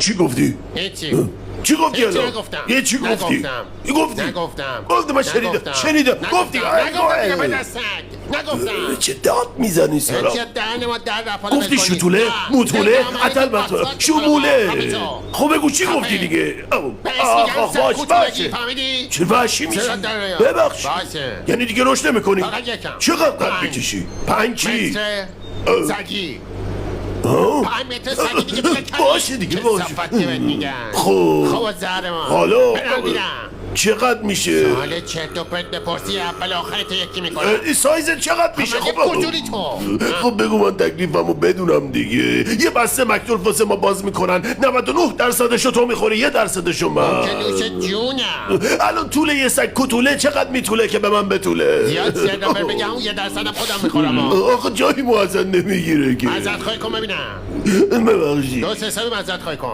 چی گفتی؟ هیچی چی گفتی هیچی الان؟ نگفتم. یه چی گفتی؟ نگفتم. گفتی؟ نگفتم. گفتی من شنیدم گفتی نگفتم دیگه به دستک. نگفتم چه داد میزنی سرا؟ چه دهن ما در رفاله گفتی بکنی. شوتوله؟ نه. موتوله؟ نگم علیه البته پاسپورت شموله خب تو. خب بگو چی خفه. گفتی دیگه؟ بهش آخ میگن آخ سرکوت باشه بگی، فهمیدی؟ چه وحشی میشی؟ چرا در نیام؟ ببخش باشه. یعنی دیگه رشد نمیکنی؟ فقط یکم. چقدر قد 5 میکشی؟ 5 چی؟ متر سگی آه؟ 5 متر سگی دیگه بله کنی. باشه دیگه چه باشه صفت که بهت میگن. خب خب زهر ما حالا برم بیرم. چقدر میشه؟ حالا چرت و پرت بپرسی اول آخرت یکی میکنم. سایزت چقدر میشه؟ مگه خب کجوری تو؟ خب بگو من تکلیفمو بدونم دیگه یه بسته مکتول واسه ما باز میکنن 99%شو تو میخوری 1%شو من که نوش جونم. الان طول یه سگ کتوله چقدر میطوله که به من بطوله زیاد سردابر بگم اون 1% خودم میخورم. آخه جایی مو اصلا نمیگیره که معذرت خواهی کن ببینم. ببخشید 2 3 معذرت خواهی کن.